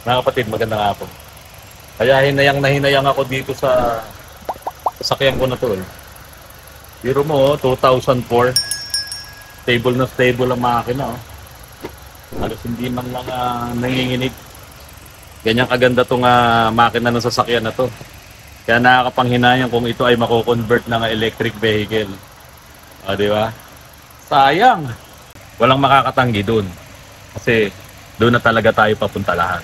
Mga kapatid, magandang hapon. Kaya hinayang na hinayang ako dito sa sasakyan ko na to. Biro mo, 2004. Stable ang makina. Halos hindi man lang nanginginig. Ganyan kaganda tong makina ng sasakyan na to. Kaya nakakapanghinayang kung ito ay mako-convert ng electric vehicle. Di ba? Sayang. Walang makakatanggi doon. Kasi doon na talaga tayo papunta lahat.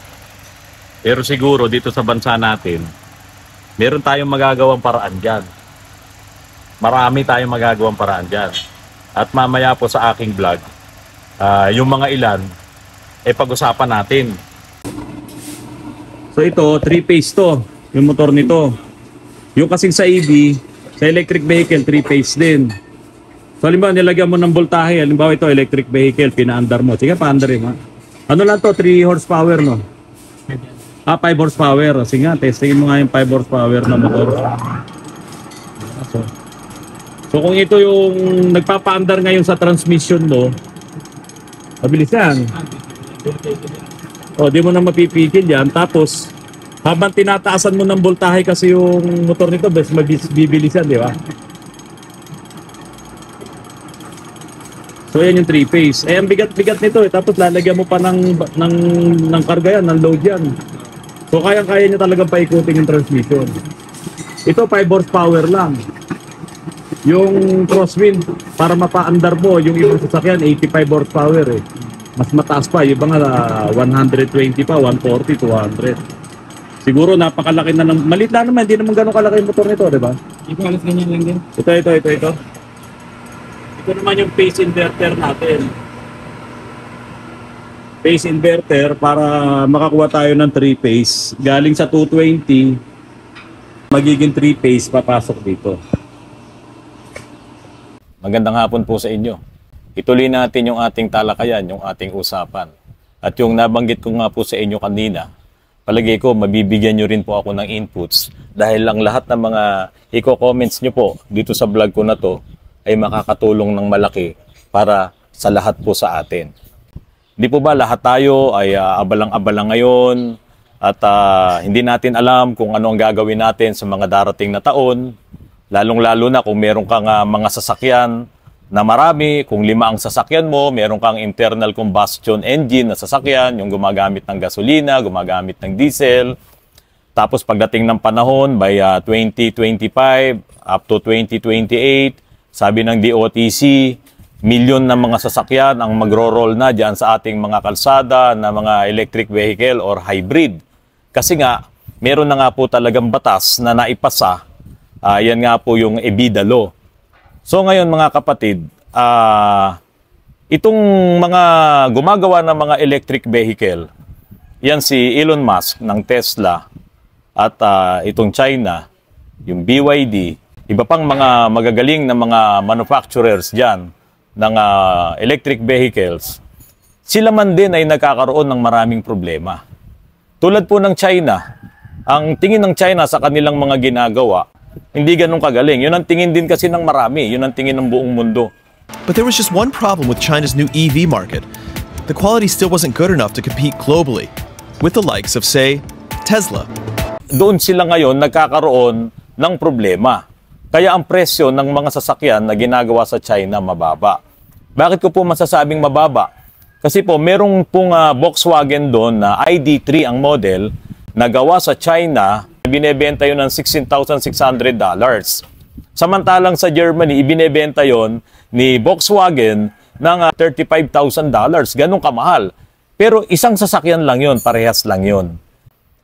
Pero siguro dito sa bansa natin, meron tayong magagawang paraan dyan. Marami tayong magagawang paraan dyan. At mamaya po sa aking vlog, yung mga ilan, pag-usapan natin. So ito, 3-phase to, yung motor nito. Yung kasing sa EV, sa electric vehicle, 3-phase din. So halimbawa, nilagyan mo ng voltahe, halimbawa ito, electric vehicle, pinaandar mo. Sige, paandarin mo. Ano lang to, 3 horsepower, no? 5 horsepower. Sige nga, testingin mo nga yung 5 horsepower na motor. So kung ito yung nagpapaandar ngayon sa transmission mo, mabilis yan. Di mo na mapipigil yan. Tapos, habang tinataasan mo ng voltahe kasi yung motor nito, bes mabibilis yan, di ba? So yan yung 3-phase. Ang bigat-bigat nito Tapos lalagyan mo pa ng karga yan, ng load yan. So kaya-kaya niya talagang paikutin yung transmission. Ito 5 horsepower lang. Yung crosswind, para mapaandar mo, yung ibang sasakyan 85 horsepower Mas mataas pa, yung mga 120 pa, 140, 200. Siguro napakalaki na ng, malit na naman, hindi naman ganun kalaki yung motor nito, di ba? Ito alas ganyan lang din. Ito. Ito naman yung phase inverter natin. Phase inverter para makakuha tayo ng 3-phase. Galing sa 220, magiging 3-phase papasok dito. Magandang hapon po sa inyo. Ituloy natin yung ating talakayan, yung ating usapan. At yung nabanggit ko nga po sa inyo kanina, palagay ko mabibigyan nyo rin po ako ng inputs dahil lang lahat ng mga i-comments nyo po dito sa vlog ko na to ay makakatulong ng malaki para sa lahat po sa atin. Di po ba lahat tayo ay abalang-abala ngayon at hindi natin alam kung ano ang gagawin natin sa mga darating na taon, lalong-lalo na kung meron kang mga sasakyan na marami, kung 5 ang sasakyan mo, meron kang internal combustion engine na sasakyan, yung gumagamit ng gasolina, gumagamit ng diesel. Tapos pagdating ng panahon, by 2025 up to 2028, sabi ng DOTC, milyon na mga sasakyan ang magro-roll na dyan sa ating mga kalsada na mga electric vehicle or hybrid. Kasi nga, meron na nga po talagang batas na naipasa. Yan nga po yung EBITDA law. So ngayon mga kapatid, itong mga gumagawa ng mga electric vehicle, yan si Elon Musk ng Tesla at itong China, yung BYD, iba pang mga magagaling na mga manufacturers dyan ng electric vehicles, sila man din ay nagkakaroon ng maraming problema. Tulad po ng China, ang tingin ng China sa kanilang mga ginagawa, hindi ganun kagaling. Yun ang tingin din kasi ng marami. Yun ang tingin ng buong mundo. But there was just one problem with China's new EV market. The quality still wasn't good enough to compete globally with the likes of, say, Tesla. Doon sila ngayon nagkakaroon ng problema. Kaya ang presyo ng mga sasakyan na ginagawa sa China mababa. Bakit ko po masasabing mababa? Kasi po merong pong Volkswagen doon na ID3 ang model na gawa sa China, binebenta yun ng $16,600. Samantalang sa Germany, ibinebenta yon ni Volkswagen ng $35,000. Ganun kamahal. Pero isang sasakyan lang yon, parehas lang yon.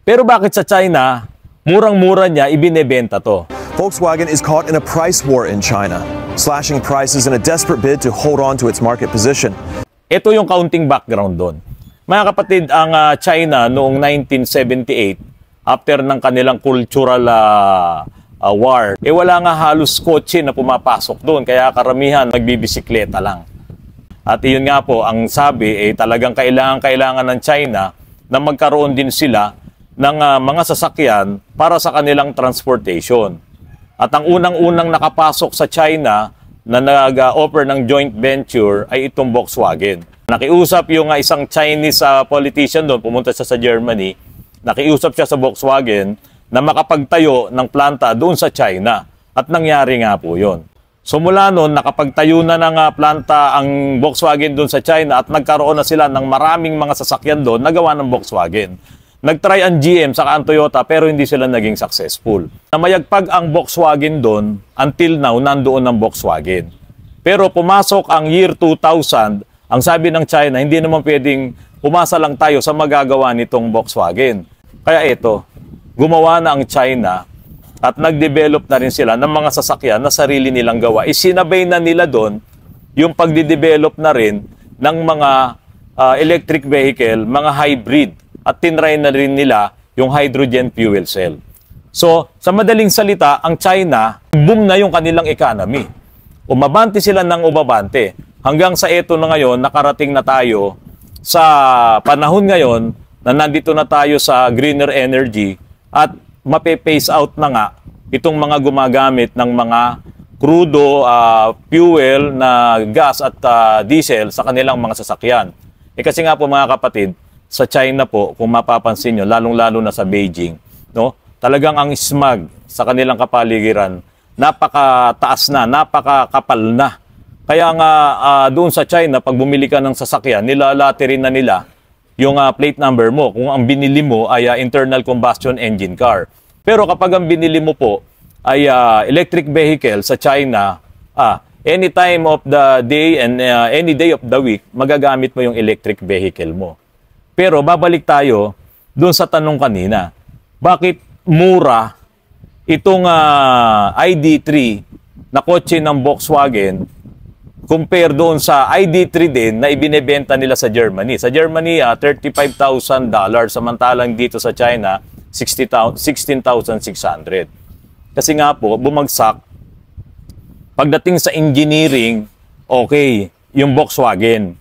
Pero bakit sa China, murang-mura niya ibinebenta to? Volkswagen is caught in a price war in China, slashing prices in a desperate bid to hold on to its market position. Ito yung counting background doon. Mga kapatid, ang China noong 1978, after ng kanilang cultural war, wala nga halos kotse na pumapasok doon, kaya karamihan nagbibisikleta lang. At iyon nga po, ang sabi, talagang kailangan ng China na magkaroon din sila ng mga sasakyan para sa kanilang transportation. At ang unang-unang nakapasok sa China na nag-offer ng joint venture ay itong Volkswagen. Nakiusap yung isang Chinese politician doon, pumunta siya sa Germany, nakiusap siya sa Volkswagen na makapagtayo ng planta doon sa China. At nangyari nga po yun. So mula noon, nakapagtayo na ng planta ang Volkswagen doon sa China at nagkaroon na sila ng maraming mga sasakyan doon na gawa ng Volkswagen. Nagtry ang GM saka ang Toyota pero hindi sila naging successful. Namayagpag ang Volkswagen doon, until now, nandoon ang Volkswagen. Pero pumasok ang year 2000, ang sabi ng China, hindi naman pwedeng umasa lang tayo sa magagawa nitong Volkswagen. Kaya ito, gumawa na ang China at nag-develop na rin sila ng mga sasakyan na sarili nilang gawa. Isinabay na nila doon yung pagde-develop na rin ng mga electric vehicle, mga hybrid. At tinry na rin nila yung hydrogen fuel cell. So, sa madaling salita, ang China, boom na yung kanilang economy. Umabante sila ng umabante. Hanggang sa eto na ngayon, nakarating na tayo sa panahon ngayon na nandito na tayo sa greener energy at mape-phase out na nga itong mga gumagamit ng mga crudo fuel na gas at diesel sa kanilang mga sasakyan. Kasi nga po mga kapatid, sa China po, kung mapapansin nyo, lalong-lalo na sa Beijing, no? Talagang ang smog sa kanilang kapaligiran, napakataas na, napakakapal na. Kaya nga doon sa China, pag bumili ka ng sasakyan, nilalate rin na nila yung plate number mo kung ang binili mo ay internal combustion engine car. Pero kapag ang binili mo po ay electric vehicle sa China, any time of the day and any day of the week, magagamit mo yung electric vehicle mo. Pero babalik tayo doon sa tanong kanina. Bakit mura itong ID3 na kotse ng Volkswagen compare doon sa ID3 din na ibinebenta nila sa Germany? Sa Germany, $35,000. Samantalang dito sa China, 16,600. Kasi nga po, bumagsak. Pagdating sa engineering, okay, yung Volkswagen.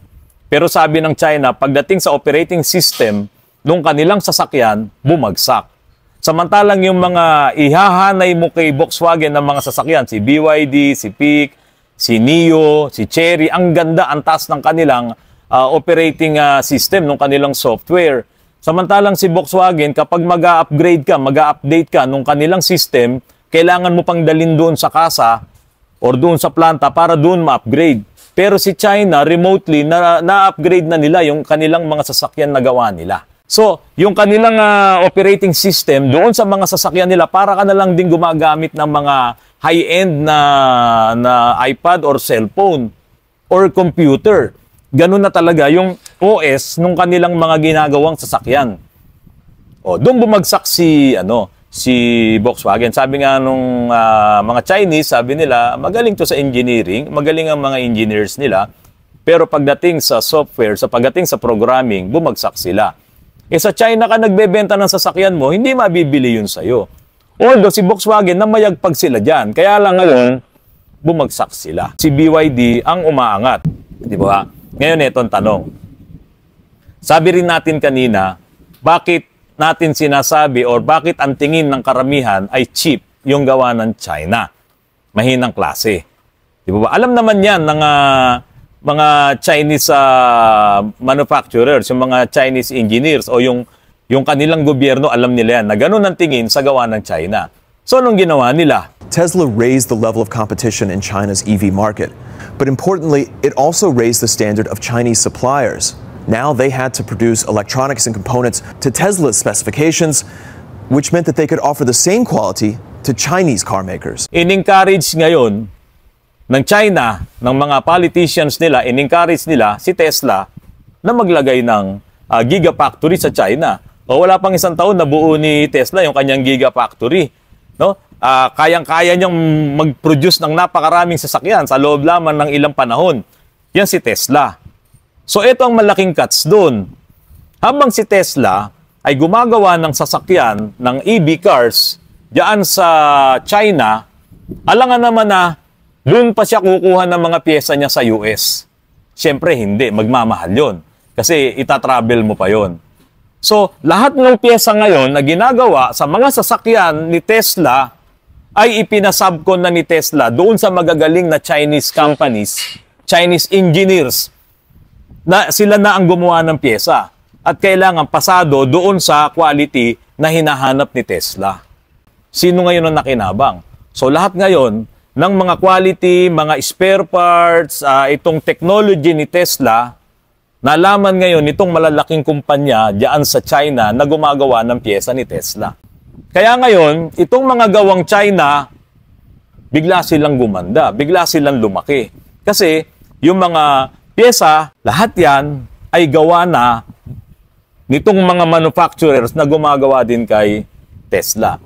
Pero sabi ng China, pagdating sa operating system, nung kanilang sasakyan, bumagsak. Samantalang yung mga ihahanay mo kay Volkswagen ng mga sasakyan, si BYD, si Peak, si NIO, si Chery, ang ganda, ang taas ng kanilang operating system, ng kanilang software. Samantalang si Volkswagen, kapag mag-upgrade ka, mag-update ka nung kanilang system, kailangan mo pang dalhin doon sa kasa or doon sa planta para doon ma-upgrade. Pero si China, remotely, na-upgrade na nila yung kanilang mga sasakyan na gawa nila. So, yung kanilang operating system, doon sa mga sasakyan nila, para ka na lang din gumagamit ng mga high-end na iPad or cellphone or computer. Ganun na talaga yung OS nung kanilang mga ginagawang sasakyan. O, doon bumagsak si Volkswagen. Sabi nga nung mga Chinese, sabi nila, magaling to sa engineering, magaling ang mga engineers nila, pero pagdating sa software, pagdating sa programming, bumagsak sila. Sa China ka nagbebenta ng sasakyan mo, hindi mabibili yun sa'yo. Although si Volkswagen, namayagpag sila dyan. Kaya lang ngayon, bumagsak sila. Si BYD ang umaangat. Di ba? Ngayon, itong tanong. Sabi rin natin kanina, bakit natin sinasabi or bakit ang tingin ng karamihan ay cheap yung gawa ng China? Mahinang klase. Di ba? Alam naman yan ng mga Chinese manufacturers, yung mga Chinese engineers o yung kanilang gobyerno, alam nila yan na ganun ang tingin sa gawa ng China. So, anong ginawa nila? Tesla raised the level of competition in China's EV market. But importantly, it also raised the standard of Chinese suppliers. Now they had to produce electronics and components to Tesla's specifications, which meant that they could offer the same quality to Chinese car makers. In-encourage ngayon ng China, ng mga politicians nila, in-encourage nila si Tesla na maglagay ng gigafactory sa China. O wala pang isang taon na buo ni Tesla yung kanyang gigafactory. No? Kayang-kaya niyang mag-produce ng napakaraming sasakyan sa loob lamang ng ilang panahon. Yan si Tesla. So ito ang malaking cuts doon. Habang si Tesla ay gumagawa ng sasakyan ng EV cars diyan sa China, alangan naman na doon pa siya kukuha ng mga pyesa niya sa US. Siyempre hindi, magmamahal yon. Kasi itatravel mo pa yon. So lahat ng pyesa ngayon na ginagawa sa mga sasakyan ni Tesla ay ipinasubcon na ni Tesla doon sa magagaling na Chinese companies, Chinese engineers, na sila na ang gumawa ng pyesa at kailangan pasado doon sa quality na hinahanap ni Tesla. Sino ngayon ang nakinabang? So lahat ngayon ng mga quality, mga spare parts, itong technology ni Tesla, nalaman ngayon itong malalaking kumpanya diyan sa China na gumagawa ng pyesa ni Tesla. Kaya ngayon, itong mga gawang China, bigla silang gumanda, bigla silang lumaki. Kasi yung mga pyesa, lahat yan ay gawa na nitong mga manufacturers na gumagawa din kay Tesla.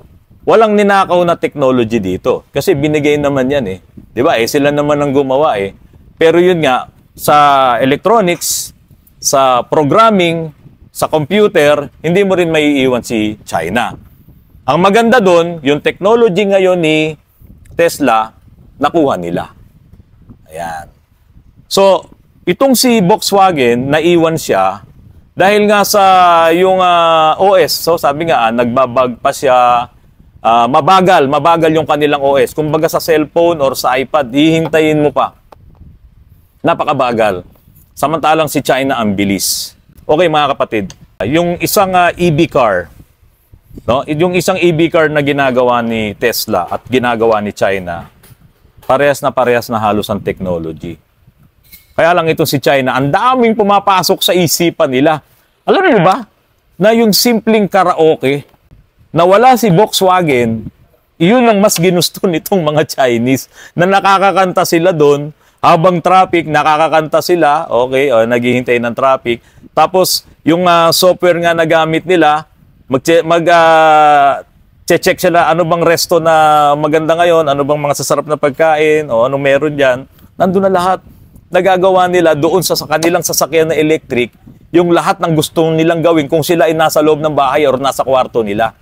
Walang ninakaw na technology dito. Kasi binigay naman yan eh. Di ba? Sila naman ang gumawa eh. Pero yun nga, sa electronics, sa programming, sa computer, hindi mo rin maiiwan si China. Ang maganda doon, yung technology ngayon ni Tesla, nakuha nila. Ayan. So, itong si Volkswagen, naiwan siya dahil nga sa yung OS. So, sabi nga, nagbabag pa siya. Mabagal yung kanilang OS. Kumbaga sa cellphone or sa iPad, hihintayin mo pa. Napakabagal. Samantalang si China ang bilis. Okay mga kapatid, yung isang EV car, no? Yung isang EV car na ginagawa ni Tesla at ginagawa ni China, parehas na halos ang technology. Kaya lang ito si China, ang daming pumapasok sa isipan nila. Alam niyo ba, na yung simpleng karaoke, na wala si Volkswagen, iyon ang mas ginusto nitong mga Chinese, na nakakakanta sila doon, habang traffic, nakakakanta sila, okay, naghihintay ng traffic. Tapos, yung software nga na gamit nila, check sila, ano bang resto na maganda ngayon, ano bang mga sasarap na pagkain, o ano meron dyan. Nandun na lahat. Nagagawa nila doon sa kanilang sasakyan na electric, yung lahat ng gusto nilang gawin kung sila ay nasa loob ng bahay or nasa kwarto nila.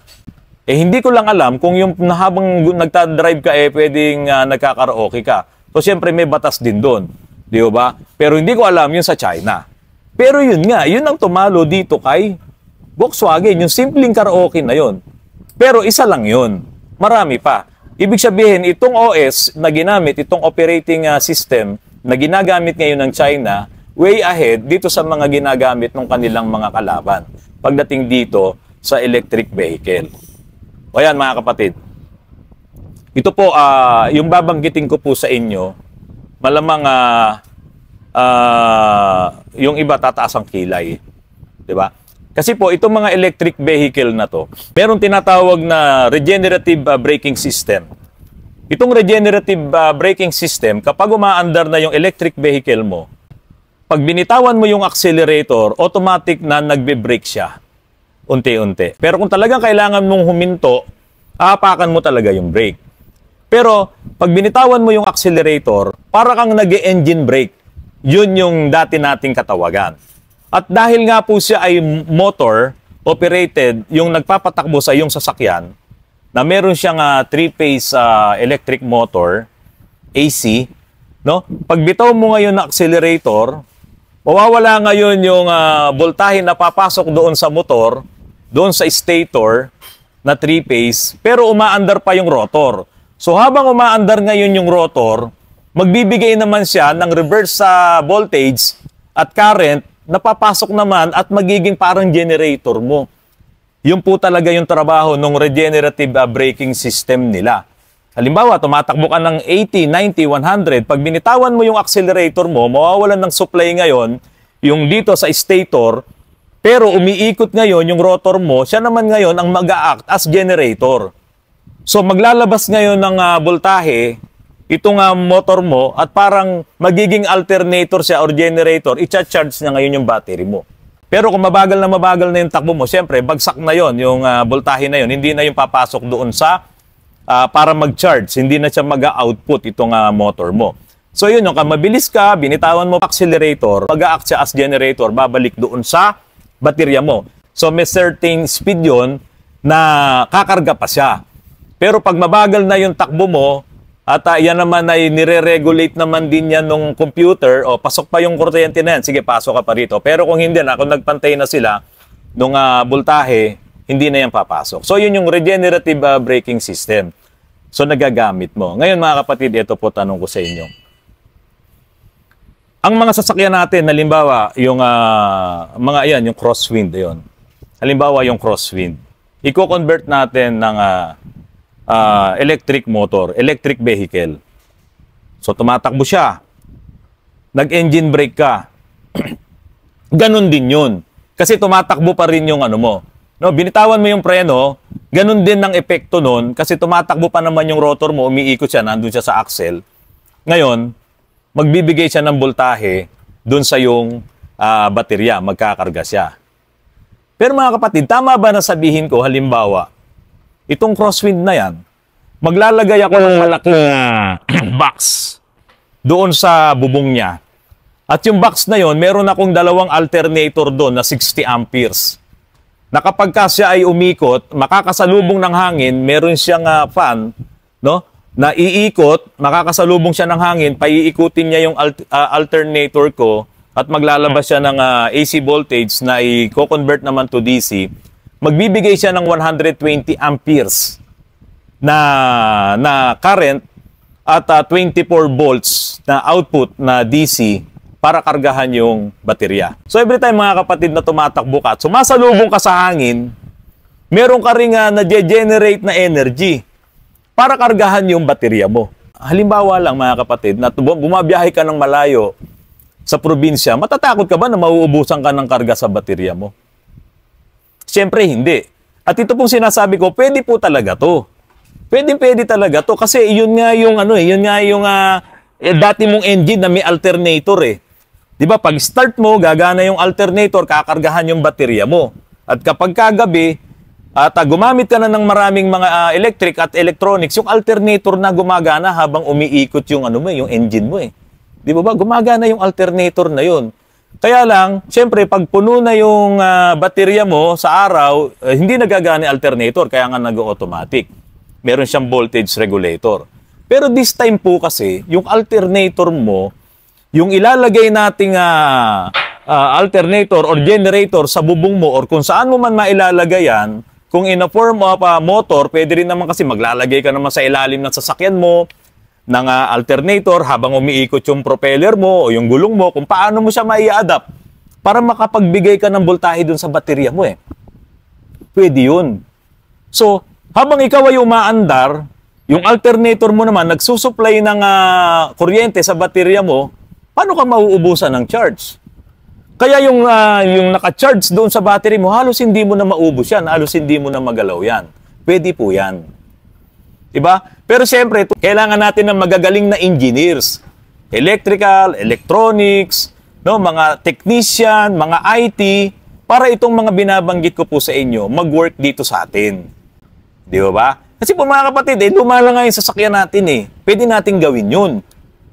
Hindi ko lang alam kung yung habang nagta-drive ka, pwedeng nagkakaraoke ka. So, siyempre may batas din doon. Di ba? Pero hindi ko alam yun sa China. Pero yun nga, yun ang tumalo dito kay Volkswagen, yung simpleng karaoke na yun. Pero isa lang yun. Marami pa. Ibig sabihin, itong OS na ginamit, itong operating system na ginagamit ngayon ng China, way ahead dito sa mga ginagamit ng kanilang mga kalaban. Pagdating dito sa electric vehicle. O yan mga kapatid. Ito po, yung babanggitin ko po sa inyo, malamang yung iba tataas ang kilay. Diba? Kasi po, itong mga electric vehicle na to, meron tinatawag na regenerative braking system. Itong regenerative braking system, kapag umaandar na yung electric vehicle mo, pag binitawan mo yung accelerator, automatic na nagbe-brake siya. Unti-unti. Pero kung talagang kailangan mong huminto, aapakan mo talaga yung brake. Pero, pag binitawan mo yung accelerator, para kang nag-engine brake. Yun yung dati nating katawagan. At dahil nga po siya ay motor-operated, yung nagpapatakbo sa iyong sasakyan, na meron siyang 3-phase electric motor, AC, no? Pag bitaw mo ngayon ng accelerator, mawawala ngayon yung voltahe na papasok doon sa motor, doon sa stator, na 3-phase, pero umaandar pa yung rotor. So habang umaandar ngayon yung rotor, magbibigay naman siya ng reverse voltage at current na papasok naman at magiging parang generator mo. Yun po talaga yung trabaho ng regenerative braking system nila. Halimbawa, tumatakbo ka ng 80, 90, 100. Pag binitawan mo yung accelerator mo, mawawalan ng supply ngayon yung dito sa stator, pero umiikot ngayon yung rotor mo, siya naman ngayon ang mag-a-act as generator. So maglalabas ngayon ng voltahe itong motor mo at parang magiging alternator siya or generator, i-charge na ngayon yung battery mo. Pero kung mabagal na yung takbo mo, siyempre bagsak na yon yung voltahe na yon, hindi na yung papasok doon sa para mag-charge, hindi na siya mag-output itong motor mo. So yun, yung mabilis ka, binitawan mo accelerator, mag-a-act siya as generator, babalik doon sa baterya mo. So may certain speed yon na kakarga pa siya. Pero pag mabagal na yung takbo mo, at yan naman ay nire-regulate naman din yan ng computer, o pasok pa yung kuryente na yan, sige pasok ka pa rito. Pero kung hindi na, kung nagpantay na sila nung voltahe, hindi na yan papasok. So yun yung regenerative braking system. So nagagamit mo. Ngayon mga kapatid, ito po tanong ko sa inyo. Ang mga sasakyan natin, halimbawa, yung mga ayan, yung crosswind, ayun. Halimbawa, yung crosswind. Iko-convert natin ng electric motor, electric vehicle. So, tumatakbo siya. Nag-engine brake ka. Ganon din yun. Kasi tumatakbo pa rin yung ano mo. No, binitawan mo yung preno, ganun din ang epekto nun kasi tumatakbo pa naman yung rotor mo, umiikot siya, nandun siya sa axle. Ngayon, magbibigay siya ng voltahe dun sa yung baterya, magkakarga siya. Pero mga kapatid, tama ba na sabihin ko, halimbawa, itong crosswind na yan, maglalagay ako ng malaking box doon sa bubong niya. At yung box na yon, meron akong dalawang alternator doon na 60 amperes. Na kapag siya ay umikot, makakasalubong ng hangin, meron siyang fan, no? Na iikot, makakasalubong siya ng hangin, paiikutin niya yung alternator ko at maglalabas siya ng AC voltage na i-convert naman to DC. Magbibigay siya ng 120 amperes na current at 24 volts na output na DC para kargahan yung baterya. So every time mga kapatid na tumatakbo ka at sumasalubong ka sa hangin, meron ka rin na-generate na energy para kargahan yung baterya mo. Halimbawa lang mga kapatid, na bumabiyahe ka ng malayo sa probinsya, matatakot ka ba na mauubusan ka ng karga sa baterya mo? Siyempre hindi. At ito pong sinasabi ko, pwede po talaga to. Pwede talaga to kasi yun nga yung dati mong engine na may alternator eh. 'Di ba? Pag start mo, gagana yung alternator, kakargahan yung baterya mo. At kapag kagabi at gumamit ka na ng maraming mga electric at electronics, yung alternator na gumagana habang umiikot yung yung engine mo eh. 'Di ba? Gumagana yung alternator na yun. Kaya lang, syempre pag puno na yung baterya mo sa araw, hindi nagagana yung alternator, kaya nga nag-automatic. Meron siyang voltage regulator. Pero this time po kasi, yung alternator mo, yung ilalagay nating alternator or generator sa bubong mo or kung saan mo man mailalagay yan, kung in a form of motor, pwede rin naman kasi maglalagay ka naman sa ilalim ng sasakyan mo ng alternator habang umiikot yung propeller mo o yung gulong mo, kung paano mo siya mai-adapt para makapagbigay ka ng voltahe dun sa baterya mo eh. Pwede yun. So, habang ikaw ay umaandar, yung alternator mo naman nagsusupply ng kuryente sa baterya mo, paano ka mauubusan ng charge? Kaya yung naka-charge doon sa battery mo, halos hindi mo na maubos yan, halos hindi mo na magalaw yan. Pwede po yan. Diba? Pero siyempre, kailangan natin ng magagaling na engineers. Electrical, electronics, no, mga technician, mga IT, para itong mga binabanggit ko po sa inyo, mag-work dito sa atin. Di ba? Kasi po mga kapatid, lumala nga yung sasakyan natin eh. Pwede natin gawin yun.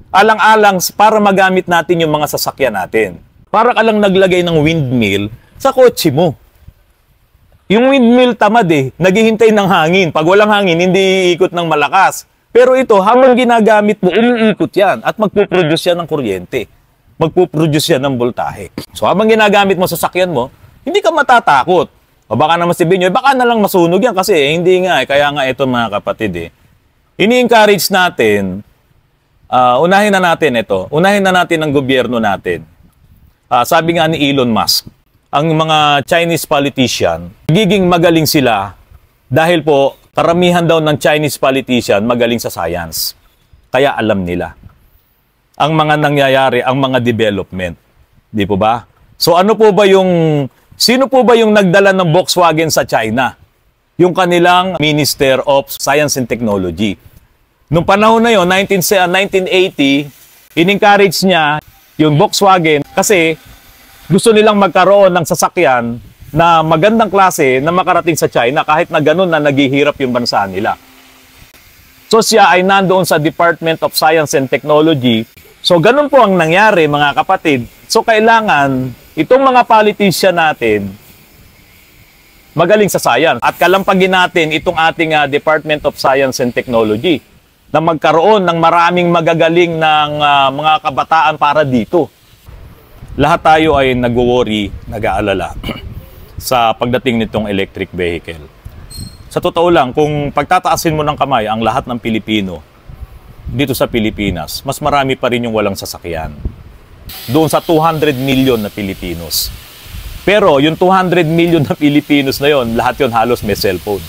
Alang-alang para magamit natin yung mga sasakyan natin. Para ka lang naglagay ng windmill sa kotse mo. Yung windmill tamad eh, naghihintay ng hangin. Pag walang hangin, hindi iikot ng malakas. Pero ito, habang ginagamit mo, umiikot yan at magpuproduce yan ng kuryente. Magpuproduce yan ng voltahe. So habang ginagamit mo sa sasakyan mo, hindi ka matatakot. O baka naman sabihin nyo, baka na lang masunog yan kasi hindi nga eh. Kaya nga ito mga kapatid eh. Ini-encourage natin, unahin na natin ito. Unahin na natin ang gobyerno natin. Sabi nga ni Elon Musk, ang mga Chinese politician, nagiging magaling sila dahil po karamihan daw ng Chinese politician magaling sa science. Kaya alam nila ang mga nangyayari, ang mga development. Di po ba? So ano po ba sino po ba yung nagdala ng Volkswagen sa China? Yung kanilang Minister of Science and Technology. Nung panahon na yon, 1980, in-encourage niya yung Volkswagen kasi gusto nilang magkaroon ng sasakyan na magandang klase na makarating sa China kahit na ganun na naghihirap yung bansa nila. So siya ay nandoon sa Department of Science and Technology. So ganun po ang nangyari mga kapatid. So kailangan itong mga politician natin magaling sa science at kalampagin natin itong ating Department of Science and Technology na magkaroon ng maraming magagaling ng mga kabataan para dito. Lahat tayo ay nag-worry, nag-aalala sa pagdating nitong electric vehicle. Sa totoo lang, kung pagtataasin mo ng kamay ang lahat ng Pilipino dito sa Pilipinas, mas marami pa rin yung walang sasakyan. doon sa 200 million na Pilipinos. Pero yung 200 million na Pilipinos na yon, lahat yon halos may cellphone.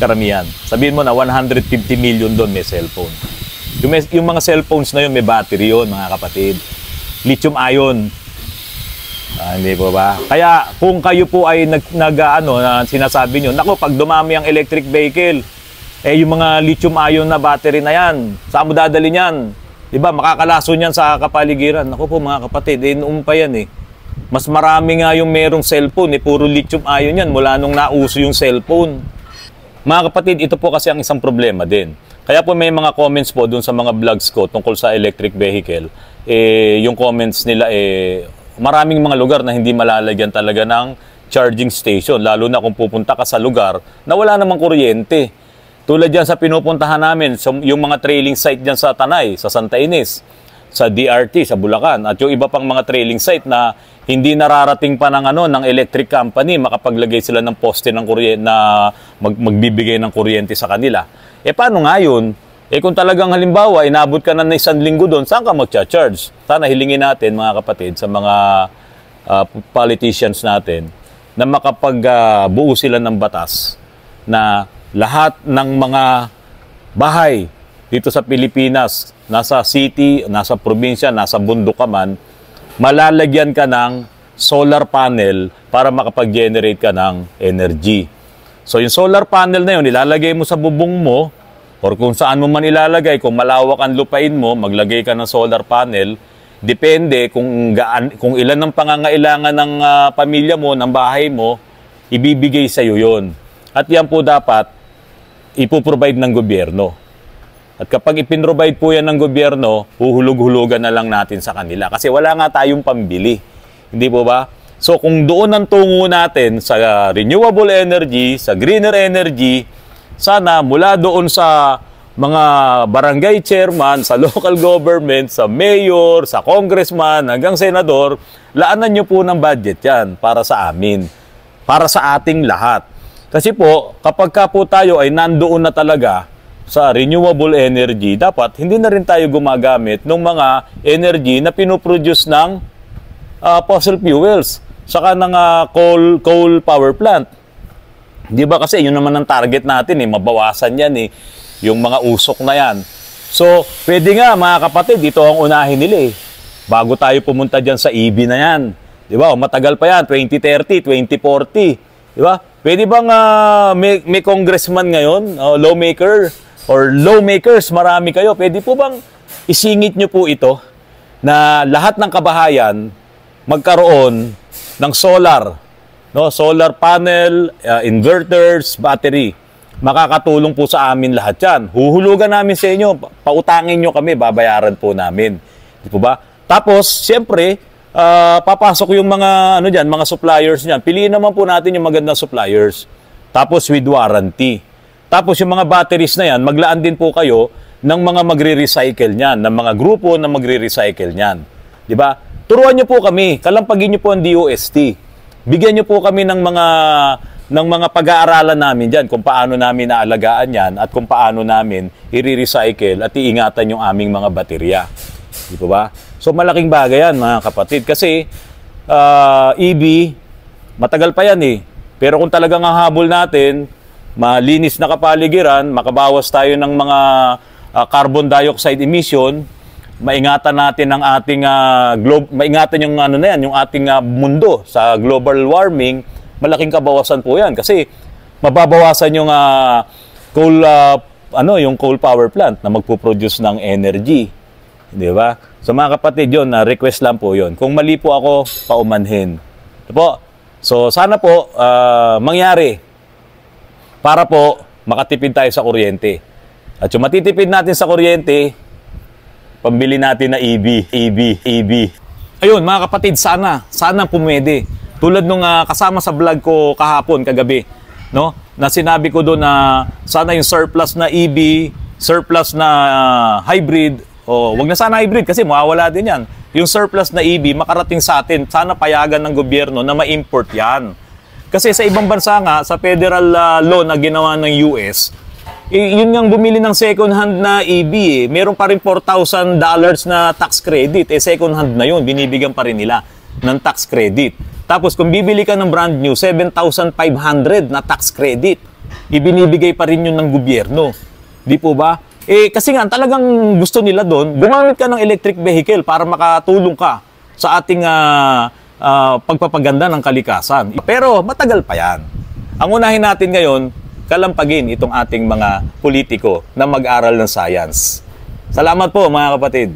Karamihan. Sabihin mo na 150 million doon may cellphone. Yung mga cellphones na yun, may battery yun, mga kapatid. Lithium ion. Hindi po ba? Kaya kung kayo po ay sinasabi nyo, naku, pag dumami ang electric vehicle, yung mga lithium ion na battery na yan, saan mo dadali yan? Diba, makakalaso niyan sa kapaligiran. Naku po mga kapatid, noon pa yan Mas marami nga yung merong cellphone, puro lithium ion yan mula nung nauso yung cellphone. Mga kapatid, ito po kasi ang isang problema din. Kaya po may mga comments po dun sa mga vlogs ko tungkol sa electric vehicle. Yung comments nila, maraming mga lugar na hindi malalagyan talaga ng charging station. Lalo na kung pupunta ka sa lugar na wala namang kuryente. Tulad yan sa pinupuntahan namin, yung mga trailing site dyan sa Tanay, sa Santa Ines, sa DRT, sa Bulacan, at yung iba pang mga trailing site na hindi nararating pa ng electric company, makapaglagay sila ng poste ng kuryente na magbibigay ng kuryente sa kanila. Paano nga yun? Kung talagang halimbawa, inabot ka na ng 1 linggo doon, saan ka magcha-charge? Sana hilingin natin, mga kapatid, sa mga politicians natin, na makapagbuo sila ng batas na lahat ng mga bahay dito sa Pilipinas, nasa city, nasa probinsya, nasa bundok ka man, malalagyan ka ng solar panel para makapag-generate ka ng energy. So yung solar panel na yun, ilalagay mo sa bubong mo, or kung saan mo man ilalagay, kung malawak ang lupain mo, maglagay ka ng solar panel, depende kung ilan ang pangangailangan ng pamilya mo, ng bahay mo, ibibigay sa iyo yun. At yan po dapat ipoprovide ng gobyerno. At kapag ipinrovide po yan ng gobyerno, huhulog-hulugan na lang natin sa kanila. Kasi wala nga tayong pambili. Hindi po ba? So kung doon ang tungo natin sa renewable energy, sa greener energy, sana mula doon sa mga barangay chairman, sa local government, sa mayor, sa congressman, hanggang senador, laanan nyo po ng budget yan para sa amin. Para sa ating lahat. Kasi po, kapag ka po tayo ay nandoon na talaga sa renewable energy, dapat hindi na rin tayo gumagamit ng mga energy na pinoproduce ng fossil fuels, saka ng coal power plant. Di ba kasi yun naman ang target natin, mabawasan yan yung mga usok na yan. So, pwede nga mga kapatid, ito ang unahin nila bago tayo pumunta dyan sa EV na yan. Di ba? Matagal pa yan, 2030, 2040. Di ba? Pwede bang may congressman ngayon, lawmaker, or lawmakers, marami kayo, pwede po bang isingit nyo po ito na lahat ng kabahayan magkaroon ng solar, solar panel, inverters, battery. Makakatulong po sa amin lahat yan. Huhulugan namin sa inyo, pautangin nyo kami, babayaran po namin. Di po ba? Tapos, siyempre, papasok yung mga mga suppliers niyan. Piliin naman po natin yung magandang suppliers. Tapos with warranty. Tapos yung mga batteries na yan, maglaan din po kayo ng mga magre-recycle niyan, ng mga grupo na magre-recycle niyan. 'Di ba? Turuan niyo po kami, kalampagin niyo po ang DOST. Bigyan niyo po kami ng mga pag-aaralan namin diyan kung paano namin naalagaan 'yan at kung paano namin i-recycle at iingatan yung aming mga baterya. Di po ba? So malaking bagay yan mga kapatid kasi EV matagal pa yan Pero kung talagang hahabol natin, malinis na kapaligiran, makabawas tayo ng mga carbon dioxide emission, maingatan natin ang ating maingatan yung yung ating mundo sa global warming, malaking kabawasan po yan kasi mababawasan yung coal power plant na magpo-produce ng energy. Di ba? So mga kapatid, yun, request lang po yun. Kung mali po ako, paumanhin. Po? So sana po mangyari para po makatipid tayo sa kuryente. At yung matitipid natin sa kuryente, pambili natin na EV. Ayun mga kapatid, sana pumwede. Tulad nung kasama sa vlog ko kahapon, kagabi, na sinabi ko doon na sana yung surplus na EV, surplus na hybrid, wag na sana hybrid kasi mawawala din yan. Yung surplus na EV makarating sa atin, sana payagan ng gobyerno na ma-import yan. Kasi sa ibang bansa nga, sa federal law na ginawa ng US, Yun ngang bumili ng second hand na EV, meron pa rin $4,000 na tax credit. Second hand na yun, binibigyan pa rin nila ng tax credit. Tapos kung bibili ka ng brand new, 7,500 na tax credit. Ibinibigay pa rin yun ng gobyerno. Di po ba? Kasi nga, talagang gusto nila doon, gumamit ka ng electric vehicle para makatulong ka sa ating pagpapaganda ng kalikasan. Pero matagal pa yan. Ang unahin natin ngayon, kalampagin itong ating mga politiko na mag-aral ng science. Salamat po mga kapatid.